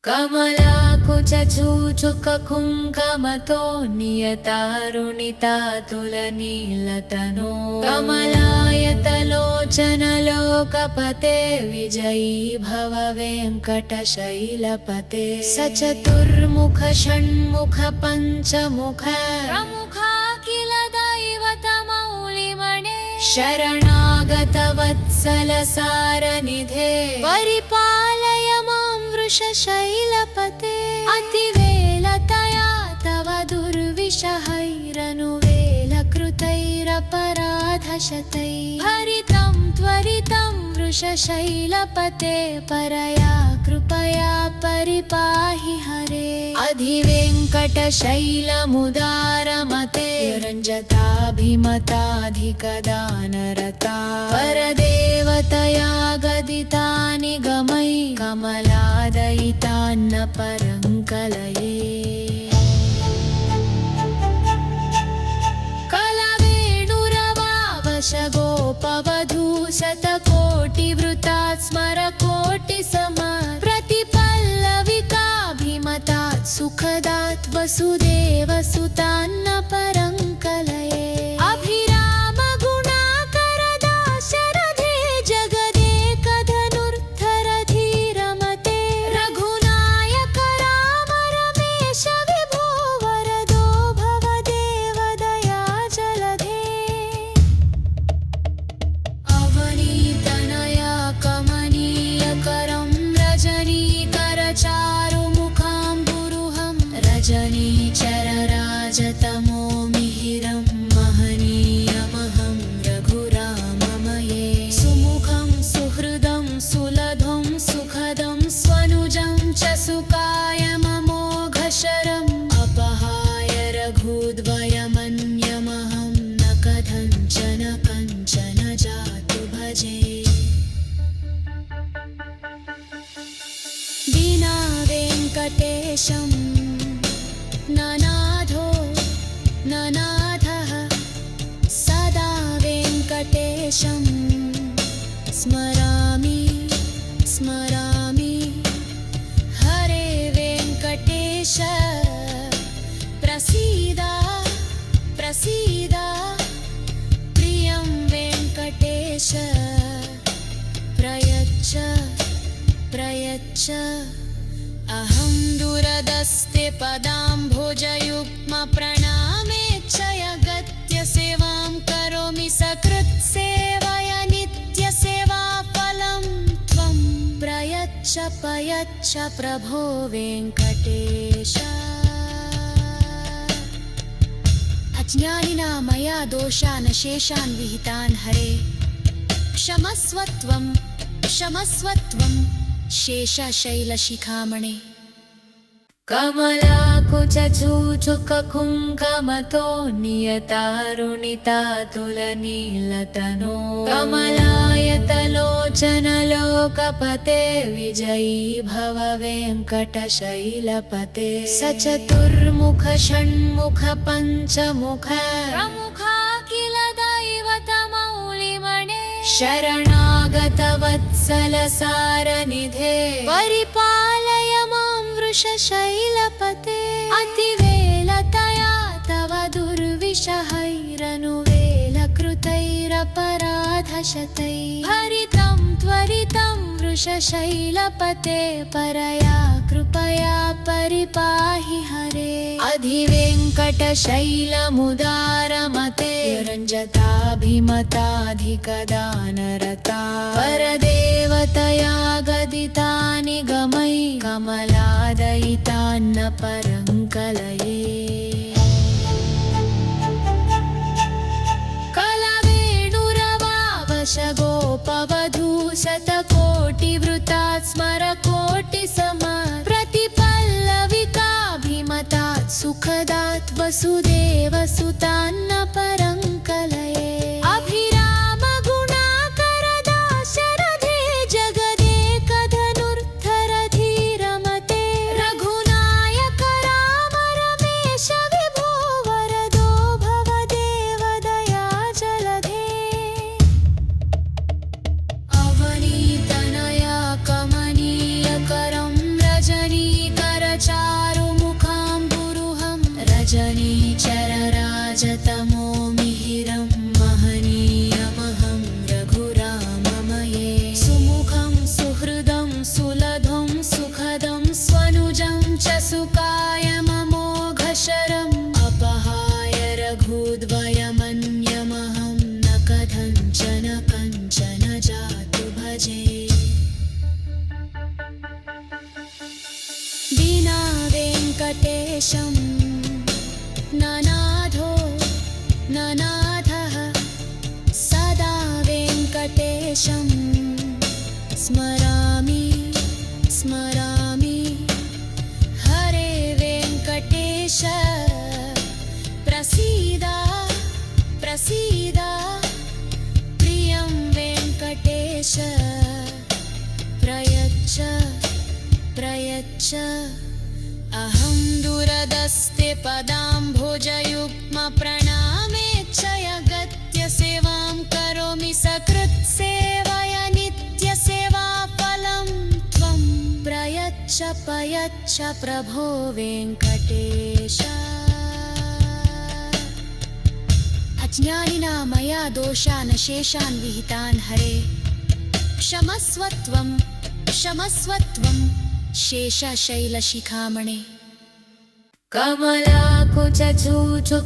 कमलाकुचूचुककुङ्कमतो नियतारुणितातुलनीलतनो कमलायतलोचनलोकपते विजयी भव वेङ्कटशैलपते सचतुर्मुख षण्मुख पञ्चमुख प्रमुखाखिल दैवतमौलिमणे शरणागत वत्सल सारनिधे परिपालय मां वृषशैलपते अतिवेलतया तव दुर्विषहैरनुवेलकृतैरपराधशतैः हरितं त्वरितं वृषशैलपते परया कृपया परिपाहि हरे अधिवेङ्कटशैलमुदारमते रञ्जताभिमताधिकदानरता परदेवतया गदितानि गमै कमलादयितान्न परङ्कलये कलवेणुरवावशगोपवधू शतकोटिवृतात् स्मरकोटिसमात् प्रतिपल्लविकाभिमतात् सुखदात् वसुदेवसुतान्न परङ्कलये अभिरामगुणाकरदाशरथे जगदेकधनुर्धरधीरमते रघुनायक राम रमेश विभो वरदो भव देवदयाजलधे अवनीतनया कमनीयकरं रजनीकरचारुमुखाम्बुरुहं रजनीचरराजतमो मिहिरं महनीयमहं रघुराममये सुमुखं सुहृदं सुलभं सुखदं स्वनुजं च सुकायममोघशरम् अपहाय रघुद्वयमन्यमहं न कथञ्चन कञ्चन जातु भजे विना वेङ्कटेशं ननाथो ननाथः सदा वेङ्कटेशं स्मरामि स्मरामि हरे वेङ्कटेश प्रसीद प्रसीद प्रियं वेङ्कटेश प्रयच्छ प्रयच्छ अहं दुरदस्ते पदाम्भोजयुग्मप्रणामेच्छय गत्य सेवां करोमि सकृत्सेवया नित्यसेवाफलं त्वं प्रयच्छ प्रयच्छ प्रभो वेङ्कटेश अज्ञानिना मया दोषान् शेषान् विहितान् हरे क्षमस्व त्वं शेषशैलशिखामणे कमलाकुचूचुककुङ्कमतो नियतारुणितातुलनीलतनो कमलायतलोचनलोकपते विजयी भव वेङ्कटशैलपते सचतुर्मुख षण्मुख पञ्चमुख प्रमुखाखिल दैवतमौलिमणे शरणागत वत्सल सारनिधे परिपालय मां वृषशैलपते अतिवेलतया तव दुर्विषहैरनुवेलकृतैरपराधशतैः हरितं त्वरितं वृषशैलपते परया कृपया परिपाहि हरे अधिवेङ्कटशैलमुदारमते रञ्जताभिमताधिकदानरता परदेवतया गदितानि गमै कमलादयितान्न परङ्कलये कलवेणुरवावशगोपवधू शतकोटिवृतात् स्मरकोटिसमात् प्रतिपल्लविकाभिमतात् सुखदात् वसुदेवसुतान्न परङ्कलये अभिरामगुणाकरदाशरथे जगदेकधनुर्धरधीरमते रघुनायक राम रमेश विभो वरदो भव देवदयाजलधे अवनीतनया कमनीयकरं रजनी सुकायममोघशरम् अपहाय रघुद्वयमन्यमहं न कथञ्चन कञ्चन जातु भजे विना वेङ्कटेशं ननाथो ननाथः सदा वेङ्कटेशं स्मरामि स्मरामि हरे वेङ्कटेश प्रसीद प्रसीद प्रियं वेङ्कटेश प्रयच्छ प्रयच्छ अहं दुरदस्ते पदाम्भोजयुग्मप्रणामेच्छयगत्य सेवां करोमि सकृत्सेवया नित्यसेवाफलं त्वं प्रयच्छ प्रयच्छ प्रभो वेङ्कटेश अज्ञानिना मया दोषान् शेषान् विहितान् हरे क्षमस्व त्वं शेषशैलशिखामणे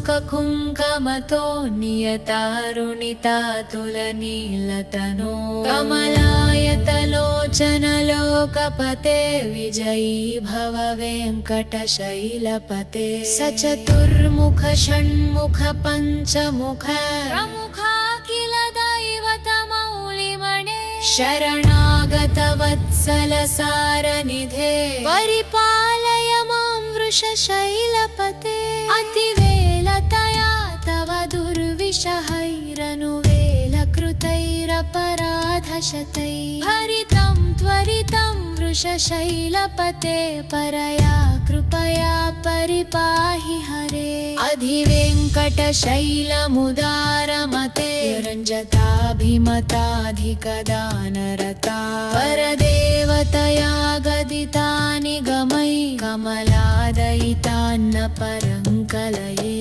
कमलाकुचूचुककुङ्कमतो नियतारुणितातुलनीलतनो कमलायतलोचनलोकपते विजयी भव वेङ्कटशैलपते सचतुर्मुख षण्मुख पञ्चमुख प्रमुखा किल दैवतमौलिमणे शरणागतवत्सलसारनिधे परिपालय मां वृषशैलपते अतिवेलतया तव दुर्विषहैरनुवेलकृतैरपराधशतैः हरितं त्वरितं वृषशैलपते परया कृपया परिपाहि हरे अधिवेङ्कटशैलमुदारमते रञ्जताभिमताधिकदानरता परदेवतया गदितानि गमै कमलादयितान्न परङ्कलये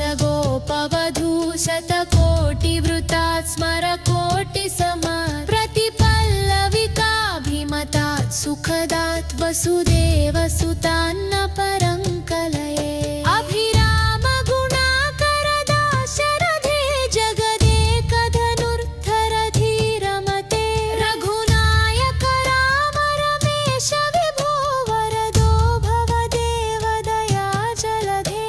कलवेणुरवावशगोपवधू शतकोटिवृतात् स्मरकोटिसमात् प्रतिपल्लविकाभिमतात् सुखदात् वसुदेवसुतान्न परङ्कलये अभिराम गुणाकरदाशरथे जगदेकधनुर्धरधीरमते रघुनायक राम रमेश विभो वरदो भवदेव दयाजलधे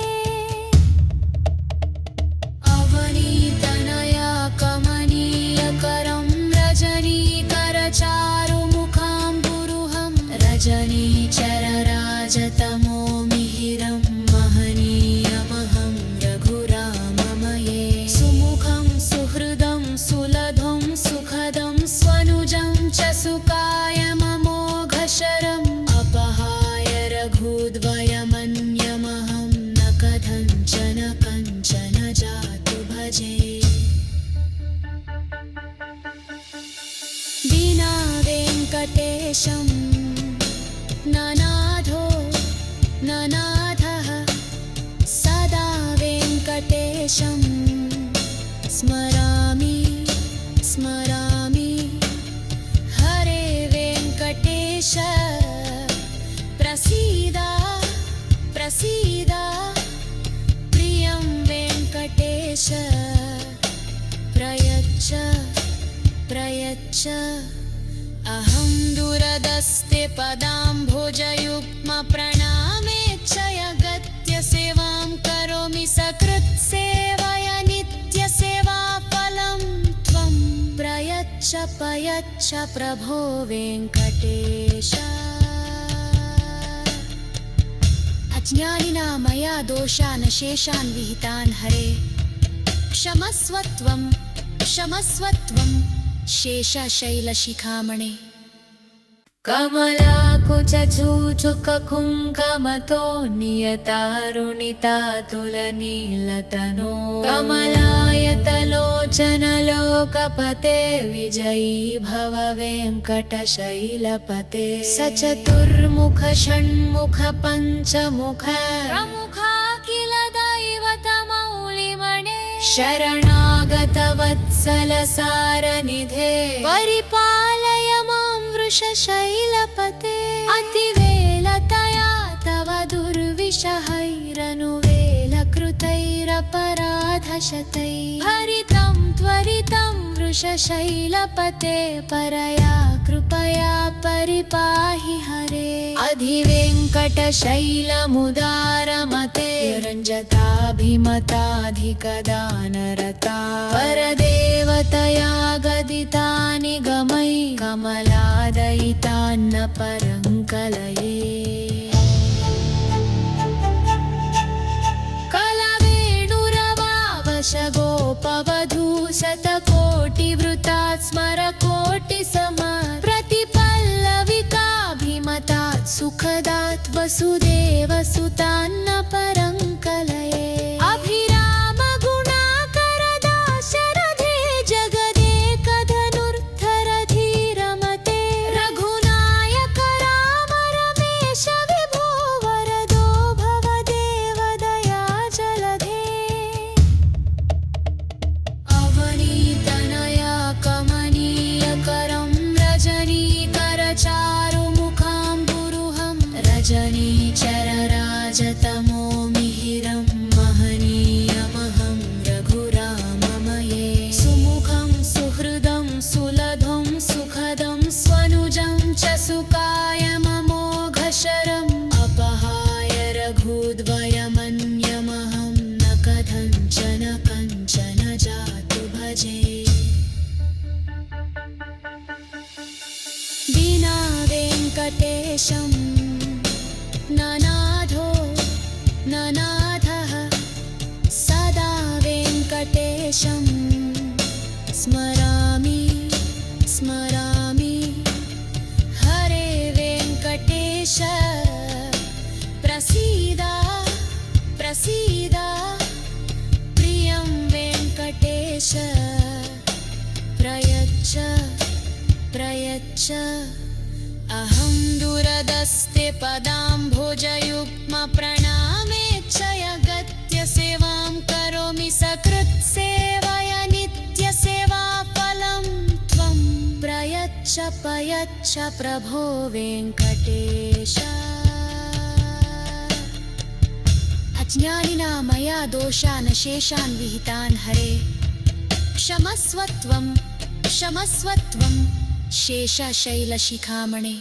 अवनीतनया कमनीयकरं रजनीकरचारुमुखाम्बुरुहं रजनीचरराजतमो मिहिरं महनीयमहं रघुराममये सुमुखं सुहृदं सुलभं सुखदं स्वनुजं च सुकायममोघशरम् अपहाय रघुद्वयमन्यमहं न कथञ्चन कञ्चन जातु भजे विना वेङ्कटेशं ननाथो ननाथः सदा वेङ्कटेशं स्मरामि स्मरामि हरे वेङ्कटेश प्रसीद प्रसीद प्रियं वेङ्कटेश प्रयच्छ प्रयच्छ अहं दुरदस्ते पदाम्भोजयुग्मप्रणामेच्छयगत्य सेवां करोमि सकृत्सेवया नित्यसेवाफलं त्वं प्रयच्छ प्रयच्छ प्रभो वेङ्कटेश अज्ञानिना मया दोषान् शेषान् विहितान् हरे क्षमस्व त्वं शेषशैलशिखामणे कमलाकुचूचुककुङ्कमतो नियतारुणितातुलनीलतनो कमलायतलोचनलोकपते विजयी भव वेङ्कटशैलपते सचतुर्मुख षण्मुख पञ्चमुख प्रमुखा किल दैवतमौलिमणे शरणागतवत्सलसारनिधे परिपालय मां वृषशैलपते अतिवेलतया तव दुर्विषहैरनुवेलकृतैरपराधशतैः हरितं त्वरितं वृषशैलपते परया कृपया परिपाहि हरे अधिवेङ्कटशैलमुदारमते रञ्जताभिमताधिकदानरता परदेवतया गदितानि गमै कमलादयितान्न परङ्कलये कलवेणुरवावशगोपवधू शतकोटिवृतात् स्मरकोटिसमात् प्रतिपल्लविकाभिमतात् सुखदात् वसुदेवसुतान्न परङ्कलये अभिरामगुणाकरदाशरथे जगदेकधनुर्धरधीरमते रघुनायक राम रमेश विभो वरदो भवदेवदया जलधे अवनीतनया कमनीयकरं रजनीकरचारुमुखाम्बुरुहं रजनीचरराजतमो मिहिरं महनीयमहं रघुराममये सुमुखं सुहृदं सुलभं सुखदं स्वनुजं च सुकायममोघशरम् अपहाय रघुद्वयमन्यमहं न कथञ्चन कञ्चन जातु भजे विना वेङ्कटेशं ननाथो ननाथः सदा वेङ्कटेशं स्मरामि स्मरामि हरे वेङ्कटेश प्रसीद प्रसीद प्रियं वेङ्कटेश प्रयच्छ प्रयच्छ अहं दुरदस्ते पदाम्भोजयुग्मप्रणामेच्छयगत्य सेवां करोमि सकृत्सेवया नित्यसेवाफलं त्वं प्रयच्छ पयच्छ प्रभो वेङ्कटेश अज्ञानिना मया दोषान् शेषान् विहितान् हरे क्षमस्वत्वं क्षमस्वत्वं शेषशैलशिखामणे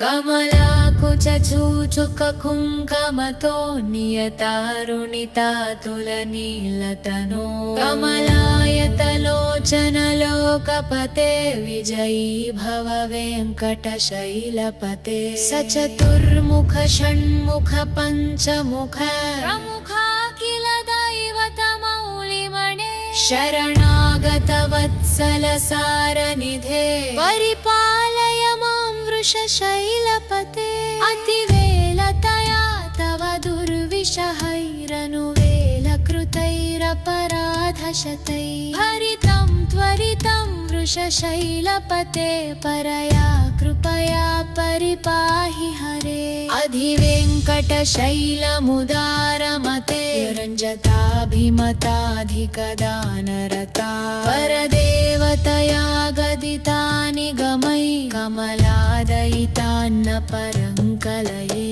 कमलाकुचूचुककुङ्कमतो नियतारुणितातुलनीलतनो कमलायतलोचनलोकपते विजयी भव वेङ्कटशैलपते सचतुर्मुख षण्मुख पञ्चमुख प्रमुखा किल दैवतमौलिमणे शरणागतवत्सलसारनिधे परिपालय मां वृषशैलपते अतिवेलतया तव दुर्विषहैरनुवेलकृतैरपराधशतैः हरितं त्वरितं वृषशैलपते परया कृपया परिपाहि हरे अधिवेङ्कटशैलमुदारमते रञ्जताभिमताधिकदानरता परदेवतया गदितानि गमै कमलादयितान्न परङ्कलये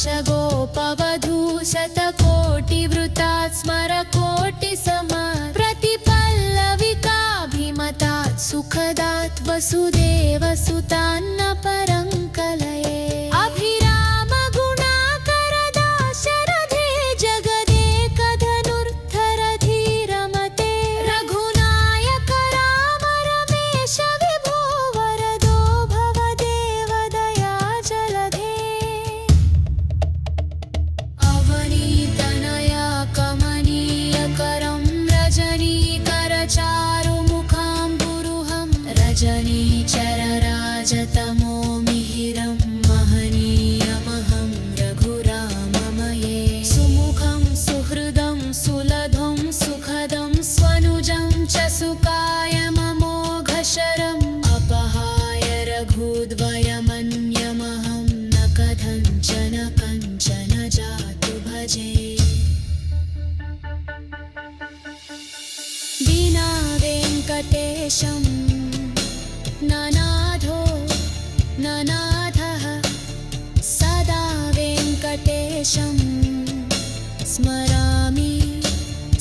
कलवेणुरवावशगोपवधू शतकोटिवृतात् स्मरकोटिसमात् प्रतिपल्लविकाभिमतात् सुखदात् वसुदेवसुतान्न परङ्कलये अभिरामगुणाकरदाशरथे जगदेकधनुर्धरधीरमते रघुनायक राम रमेश विभो वरदो भवदेवदया जलधे अवनीतनया कमनीयकरं रजनीकरचारुमुखाम्बुरुहं रजनीचरराजतमो वेङ्कटेशं ननाथो ननाथः सदा वेङ्कटेशं स्मरामि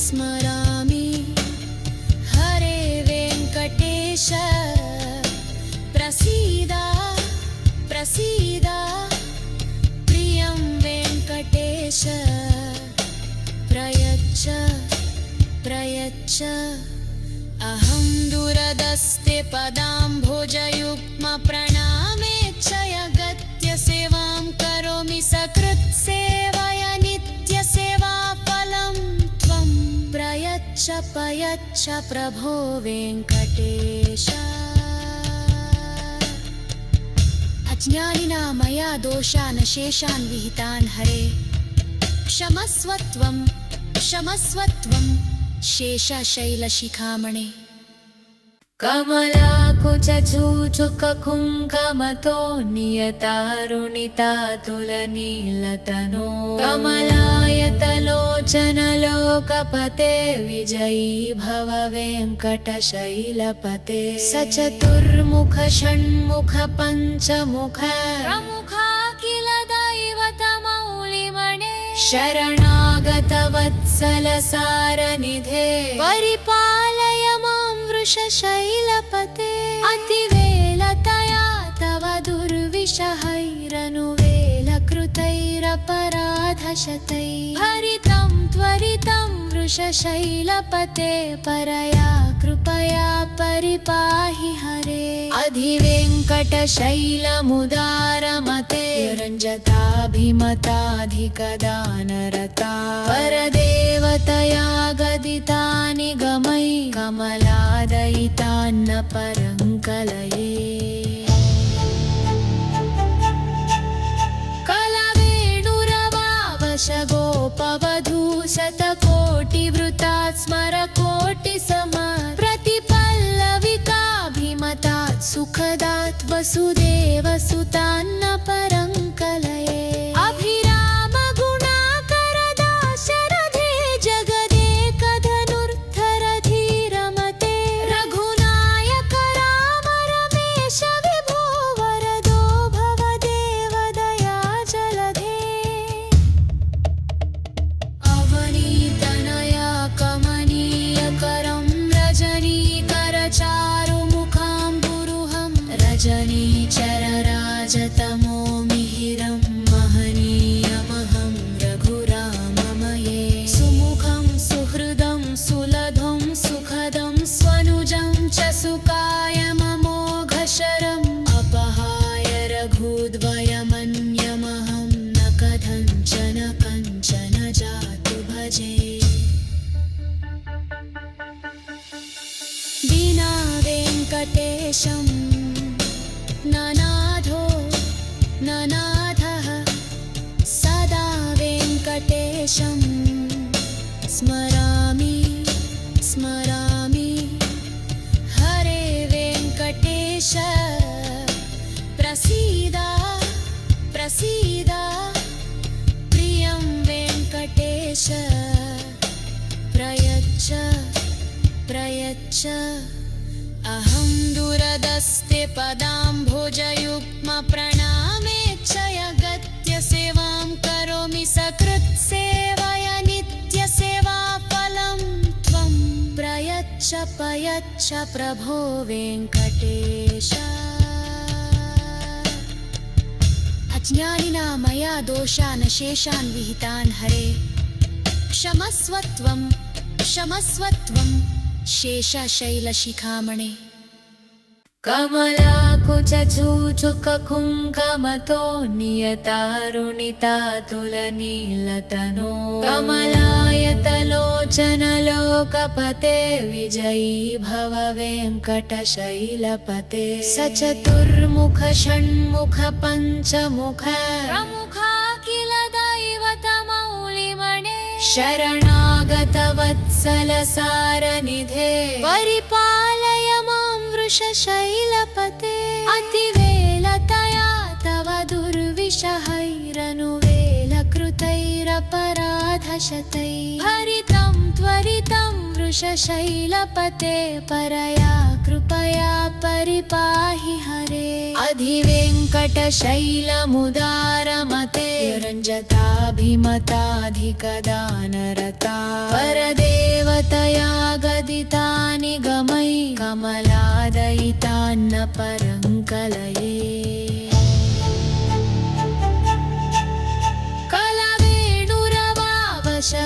स्मरामि हरे वेङ्कटेश प्रसीद प्रसीद प्रियं वेङ्कटेश प्रयच्छ प्रयच्छ अहं दूरदस्ते पदाम्भोजयुग्मप्रणामेच्छया सेवां करोमि सकृत्सेवया नित्यसेवाफलं त्वं प्रयच्छ प्रयच्छ प्रभो वेङ्कटेश अज्ञानिना मया दोषान् शेषान् विहितान् हरे क्षमस्व त्वं शेषशैलशिखामणे कमलाकुचूचुककुङ्कमतो नियतारुणितातुलनीलतनो कमलायतलोचनलोकपते विजयी भव वेङ्कटशैलपते सचतुर्मुख षण्मुख पञ्चमुख प्रमुखा किल दैवतमौलिमणे शरणागतवत्सलसारनिधे परिपालय मां वृषशैलपते अतिवेलतया तव दुर्विषहैरनुवेलकृतैरपराधशतैः हरितं त्वरितं वृषशैलपते परया कृपया परिपाहि हरे अधिवेङ्कटशैलमुदारमते रञ्जताभिमताधिकदानरता परदेवतया गदितानि गमै कमलादयितान्न परङ्कलये कलवेणुरवावशगोपवधू शतकोटिवृतात् स्मरकोटिसमात् प्रतिपल्लविकाभिमतात् सुखदात् वसुदेवसुतान्न परङ्कलये अभिराम गुणाकरदाशरथे जगदेकधनुर्धरधीरमते रघुनायक राम रमेश विभो वरदो भवदेवदया जलधे अवनीतनया कमनीयकरं रजनीकरचारुमुखाम्बुरुहं रजनीचरराजतमो मिहिरं महनीयमहं रघुराममये सुमुखं सुहृदं सुलभं सुखदं स्वनुजं च सुकायममोघशरम् अपहाय रघुद्वयमन्यमहं न कथञ्चन कञ्चन जातु भजे विना वेङ्कटेशं ननाथो ननाथः सदा वेङ्कटेशं स्मरामि स्मरामि हरे वेङ्कटेश प्रसीद प्रसीद प्रियं वेङ्कटेश प्रयच्छ प्रयच्छ अहं दूरदस्ते पदाम्भोजयुग्मप्रणामेच्छया सेवां करोमि सकृत्सेवया नित्यसेवाफलं त्वं प्रयच्छ प्रयच्छ प्रभो वेङ्कटेश अज्ञानिना मया दोषान् शेषान् विहितान् हरे क्षमस्व त्वं शेषशैलशिखामणे कमलाकुचूचुककुङ्कमतो नियतारुणितातुलनीलतनो कमलायतलोचनलोकपते विजयी भव वेङ्कटशैलपते सचतुर्मुख षण्मुख पञ्चमुख प्रमुखा किल दैवतमौलिमणे शरणागतवत्सलसारनिधे परिपालय मां वृषशैलपते अतिवेलतया तव दुर्विषहैरनुवेलकृतैरपराधशतैः हरितं त्वरितं वृषशैलपते परया कृपया परिपाहि हरे अधिवेङ्कटशैलमुदारमते रञ्जताभिमताधिकदानरता परदेवतया गदितानि गमै कमलादयितान्न परङ्कलये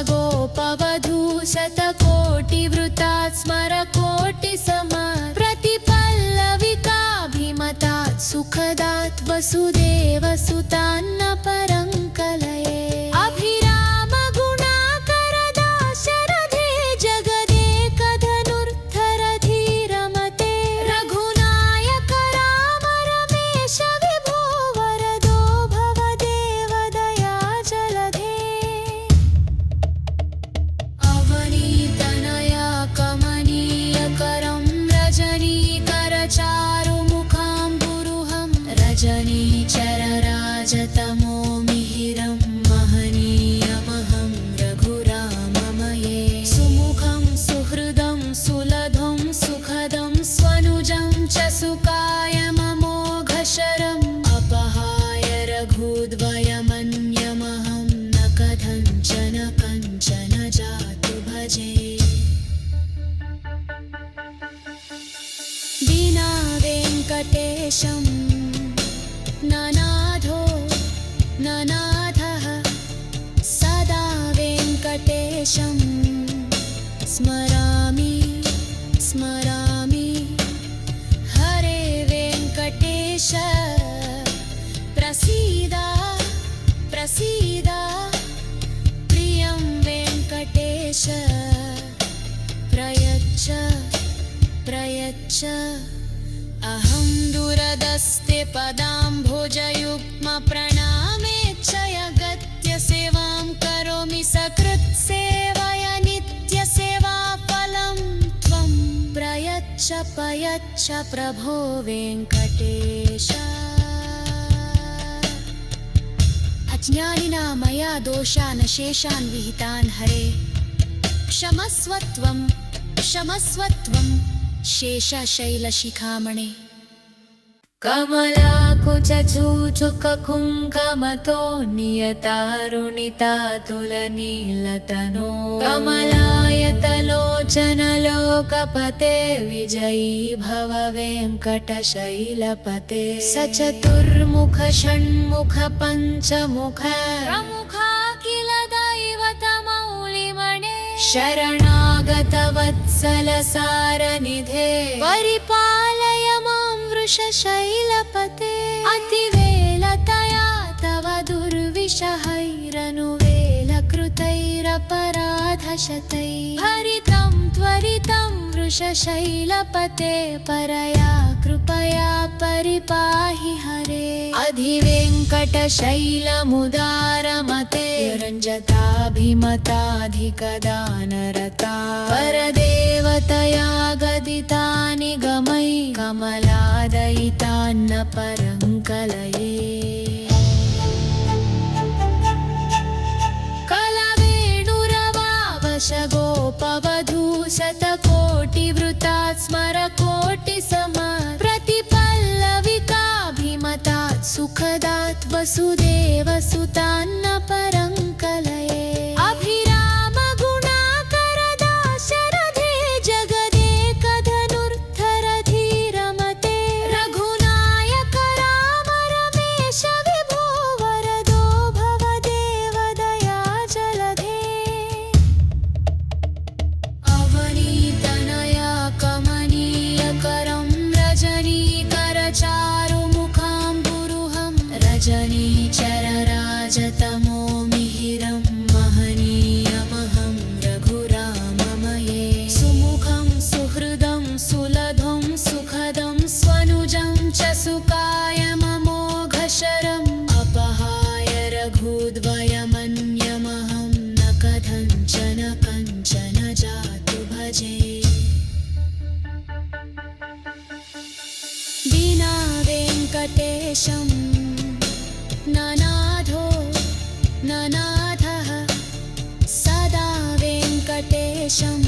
गोपवधू शतकोटिवृतात् स्मरकोटिसमात् प्रतिपल्लविकाभिमतात् सुखदात् वसुदेवसुतान्न परङ्कलये अभिरामगुणाकरदाशरथे जगदेकधनुर्धरधीरमते रघुनायक राम रमेश विभो वरदो भवदेवदया जलधे अवनीतनया कमनीयकरं रजनीकरचारुमुखाम्बुरुहं रजनीचरराजतमो मिहिरं महनीयमहं रघुराममये सुमुखं सुहृदं सुलभं सुखदं स्वनुजं च सुकायममोघशरम् अपहाय रघुद्वयमन्यमहं न कथञ्चन कञ्चन जातु भजे विना वेङ्कटेशं ननाथो ननाथः सदा वेङ्कटेशं स्मरामि स्मरामि हरे वेङ्कटेश प्रसीद प्रसीद प्रियं वेङ्कटेश प्रयच्छ प्रयच्छ अहं दुरदस्ते पदाम्भोजयुग्मप्रणामेच्छयगत्य सेवां करोमि सकृत्सेवया नित्यसेवाफलं त्वं प्रयच्छ पयच्छ प्रभो वेङ्कटेश अज्ञानिना मया दोषान् शेषान् विहितान् हरे क्षमस्वत्वं क्षमस्वत्वं शेषशैलशिखामणे कमलाकुचूचुककुङ्कमतो नियतारुणितातुलनीलतनो कमलायतलोचनलोकपते विजयी भव वेङ्कटशैलपते सचतुर्मुख षण्मुख पञ्चमुख प्रमुखाखिल दैवतमौलिमणे शरणागतवत्सलसारनिधे परिपालय मां वृषशैलपते अतिवेलतया तव दुर्विषहैरनुवेलकृतैरपराधशतैः हरितं त्वरितं वृषशैलपते परया कृपया परिपाहि हरे अधिवेङ्कटशैलमुदारमते रञ्जताभिमताधिकदानरता परदेवतया गदितानि गमै कमलादयितान्न परङ्कलये गोपवधू शतकोटिवृतात् स्मरकोटिसमात् प्रतिपल्लविकाभिमतात् सुखदात् वसुदेवसुतान्न परङ्कलये अभिरामगुणाकरदाशरथे जगदेकधनुर्धरधीरमते रघुनायक राम रमेश विभो वरदो भवदेवदया जलधे अवनीतनया कमनीयकरं रजनीकरचारुमुखाम्बुरुहं रजनीचरराजतमो मिहिरं महनीयमहं रघुराममये सुमुखं सुहृदं सुलभं सुखदं स्वनुजं च सुकायममोघशरम् अपहाय रघुद्वयमन्यमहं न कथञ्चन कञ्चन जातु भजे विना वेङ्कटेशं ननाथो ननाथः सदा वेङ्कटेशं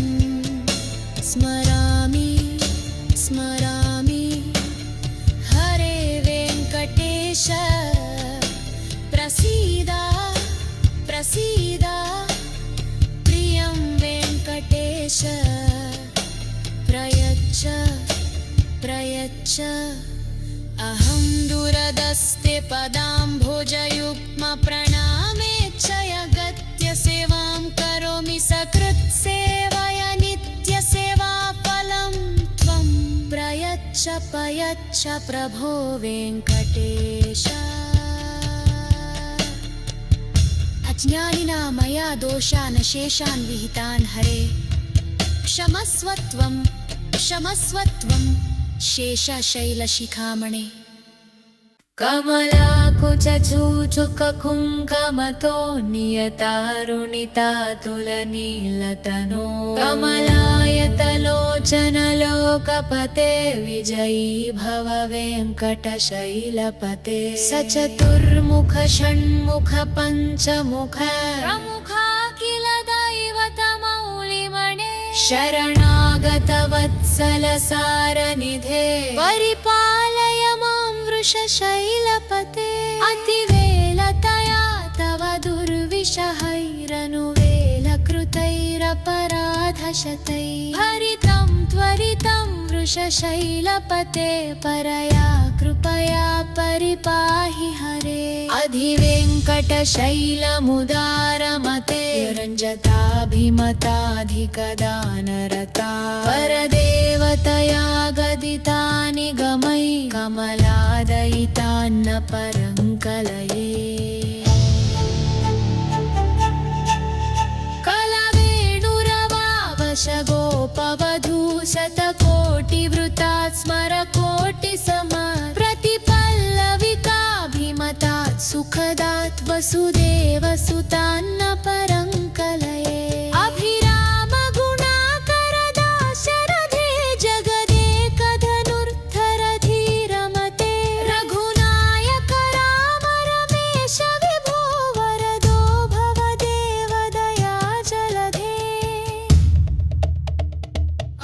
प्रयच्छ प्रयच्छ अहं दूरदस्ते पदाम्भोजयुग्मप्रणामेच्छयगत्य सेवां करोमि सकृत्सेवया नित्यसेवाफलं त्वं प्रयच्छ प्रयच्छ प्रभो वेङ्कटेश। अज्ञानिना मया दोषान् शेषान् विहितान् हरे क्षमस्व त्वं शेषशैलशिखामणे। कमलाकुचूचुककुङ्कमतो नियतारुणितातुलनीलतनो कमलायतलोचनलोकपते विजयी भव वेङ्कटशैलपते। सचतुर्मुख षण्मुख पञ्चमुख प्रमुखा किल दैवतमौलिमणे शरणागतवत्सलसारनिधे परिपालय मां वृषशैलपते। अतिवेलतया तव दुर्विषहैरनुवेलकृतैरपराधशतैः भरितं त्वरितं वृषशैलपते परया कृपया परिपाहि हरे। अधिवेङ्कटशैलमुदारमते रञ्जताभिमताधिकदानरता परदेवतया गदितानि गमै कमलादयितान्न परङ्कलये। कलवेणुरवावशगोपवधू शतकोटिवृतात् स्मरकोटिसमात् प्रतिपल्लविकाभिमतात् सुखदात् वसुदेवसुतान्न परङ्कलये। अभिरामगुणाकरदाशरथे जगदेकधनुर्धरधीरमते रघुनायक राम रमेश विभो वरदो भवदेवदया जलधे।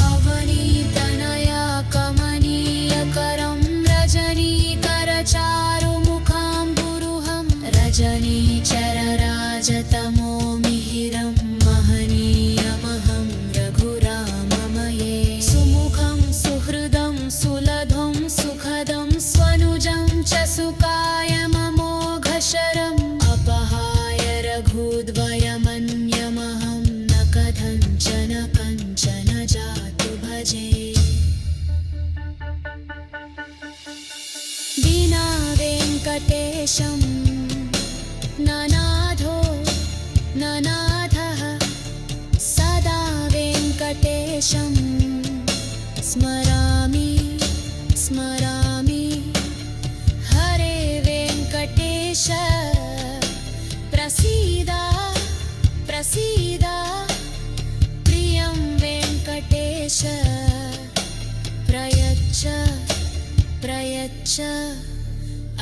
अवनीतनया कमनीयकरं रजनीकरचारुमुखाम्बुरुहं रजनीचरराजतमो मिहिरं महनीयमहं रघुराममये। सुमुखं सुहृदं सुलभं सुखदं स्वनुजं च सुकायममोघशरम् अपहाय रघुद्वयमन्यमहं न कथञ्चन कञ्चन जातु भजे। विना वेङ्कटेशं ननाथो ननाथः सदा वेङ्कटेशं स्मरामि स्मरामि। हरे वेङ्कटेश प्रसीद प्रसीद प्रियं वेङ्कटेश प्रयच्छ प्रयच्छ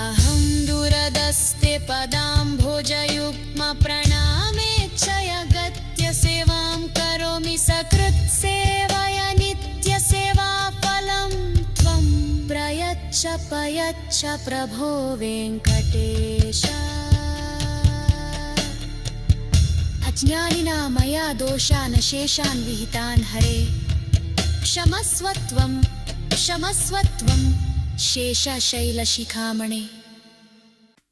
अहं दूरदस्ते पदाम्भोजयुग्मप्रणामेच्छयगत्य सेवां करोमि सकृत्सेवया नित्यसेवाफलं त्वं प्रयच्छ प्रयच्छ प्रभो वेङ्कटेश। अज्ञानिना मया दोषान् शेषान् विहितान् हरे क्षमस्व त्वं शेषशैलशिखामणे।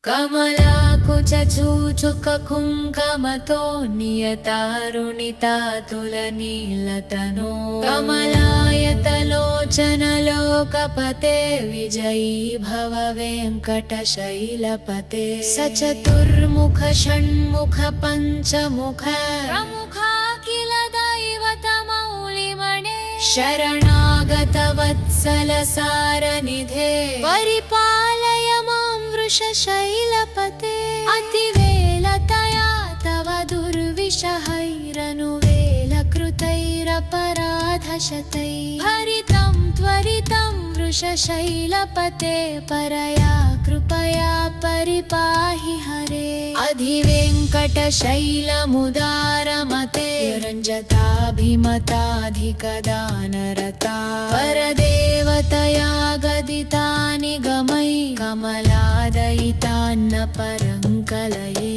कमलाकुचूचुककुङ्कमतो नियतारुणितातुलनीलतनो कमलायतलोचनलोकपते विजयी भव वेङ्कटशैलपते। सचतुर्मुख षण्मुख पञ्चमुख प्रमुखा किल दैवतमौलिमणे शरणागतवत्सलसारनिधे परिपालय मां वृषशैलपते। अतिवेलतया तव दुर्विषहैरनुवेलकृतैरपराधशतैः भरितं त्वरितं वृषशैलपते परया कृपया परिपाहि हरे। अधिवेङ्कटशैलमुदारमते रञ्जताभिमताधिकदानरता परदेवतया गदितानि गमै कमलादयितान्न परङ्कलये।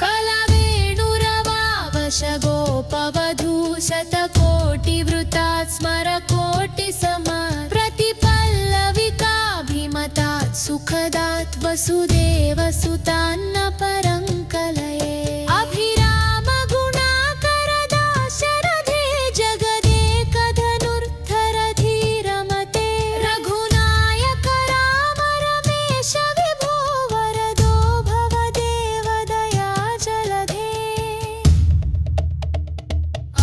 कलवेणुर शमस्वत्वात् वसुदेवसुतान्न परं कलये अभिराम गुणाकर दाशरथे जगदेकधनुर्धरधि रमते रघुनायक राम रमेश विभो वरदो भवदेव दया जलधे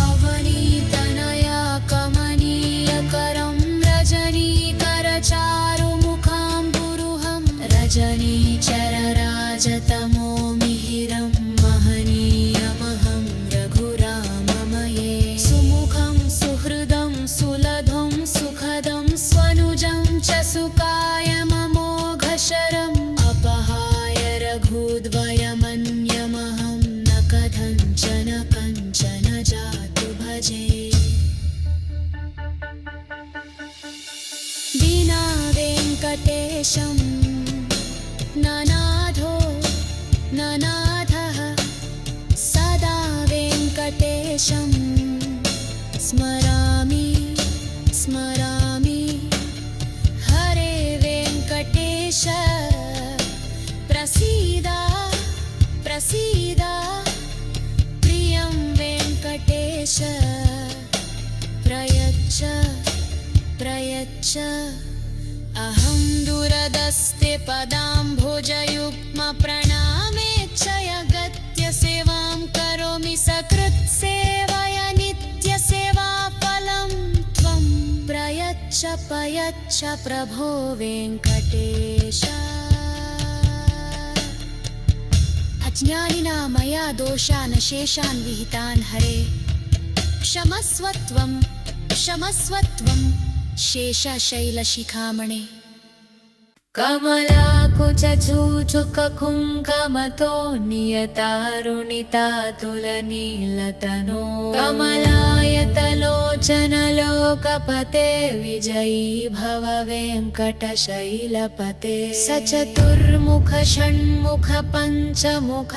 अवनीतनया कमनीयकरं रजनीकरचारुमुखाम्बुरुहं रजनीचरराजतमो मिहिरं महनीयमहं रघुराममये सुमुखं सुहृदं सुलभं सुखदं स्वनुजं च सुकायममोघशरम् अपहाय रघुद्वयमन्यमहं न कथञ्चन कञ्चन जातु भजे विना वेङ्कटेशं ननाथो ननाथः सदा वेङ्कटेशं स्मरामि स्मरामि हरे वेङ्कटेश प्रसीद प्रसीद प्रियं वेङ्कटेश प्रयच्छ प्रयच्छ अहं दुरदस्ते पदाम्भोजयुग्मप्रणामेच्छयगत्य सेवां करोमि सकृत्सेवया नित्यसेवाफलं त्वं प्रयच्छ प्रयच्छ प्रभो वेङ्कटेश अज्ञानिना मया दोषान् शेषान् विहितान् हरे क्षमस्वत्वं क्षमस्वत्वं शेषशैलशिखामणे कमलाकुचूचुककुङ्कमतो नियतारुणितातुलनीलतनो कमलायतलोचनलोकपते विजयी भव वेङ्कटशैलपते सचतुर्मुख षण्मुख पञ्चमुख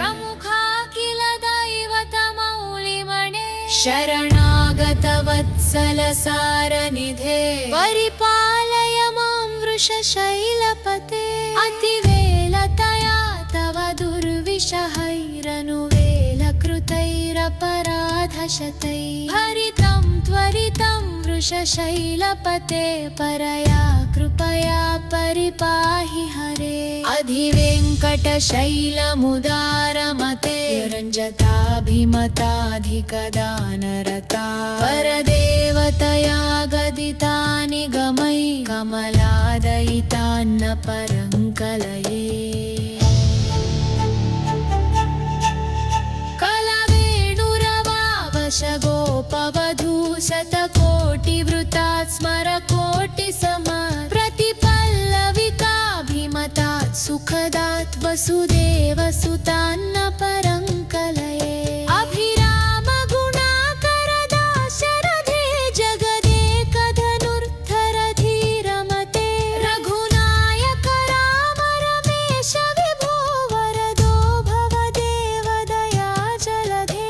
प्रमुखाखिल दैवतमौलिमणे शरणागत वत्सल सारनिधे परिपालय मां वृषशैलपते अतिवेलतया तव दुर्विषहैरनुवेलकृतैरपराधशतैः हरितं त्वरितं वृषशैलपते परया कृपया परिपाहि हरे अधिवेङ्कटशैलमुदारमते रञ्जताभिमताधिकदानरता परदेवतया गदितानि गमै कमलादयितान्न परं कलये कलवेणुरवावशगोपवधू शतकोटिवृतात् स्मरकोटिसमात् प्रतिपल्लविकाभिमतात् सुखदात् वसुदेवसुतान्न परं कलये अभिराम गुणाकर दाशरथे जगदेकधनुर्धरधि रमते रघुनायक राम रमेश विभो वरदो भवदेव दया जलधे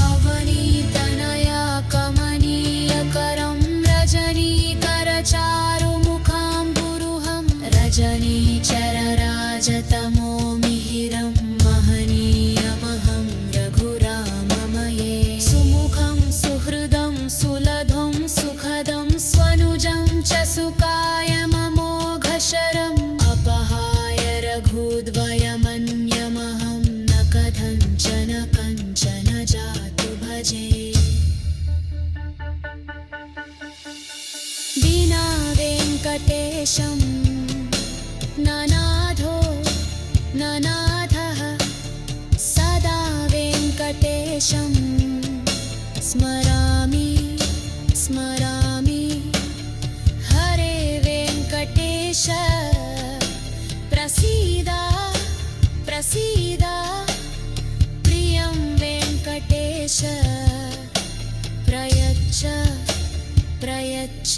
अवनीतनया कमनीयकरं रजनीकरचारुमुखाम्बुरुहं रजनीचरराजतमो मिहिरं महनीयमहं रघुराममये सुमुखं सुहृदं सुलभं सुखदं स्वनुजं च सुकायममोघशरम् अपहाय रघुद्वयमन्यमहं न कथञ्चन कञ्चन जातु भजे विना वेङ्कटेशं ननाथो ननाथः सदा वेङ्कटेशं स्मरामि स्मरामि हरे वेङ्कटेश प्रसीद प्रसीद प्रियं वेङ्कटेश प्रयच्छ प्रयच्छ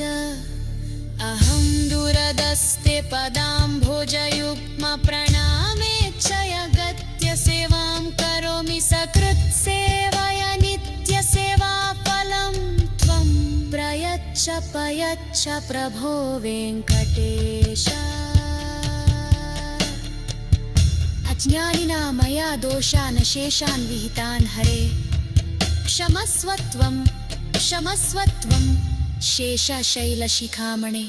अहं दुरदस्ते पदाम्भोजयुग्मप्रणामेच्छयगत्य सेवां करोमि सकृत्सेवया नित्यसेवाफलं त्वं प्रयच्छ क्षपयच्छ प्रभो वेङ्कटेश अज्ञानिना मया दोषान् शेषान् विहितान् हरे क्षमस्व त्वं शेषशैलशिखामणे।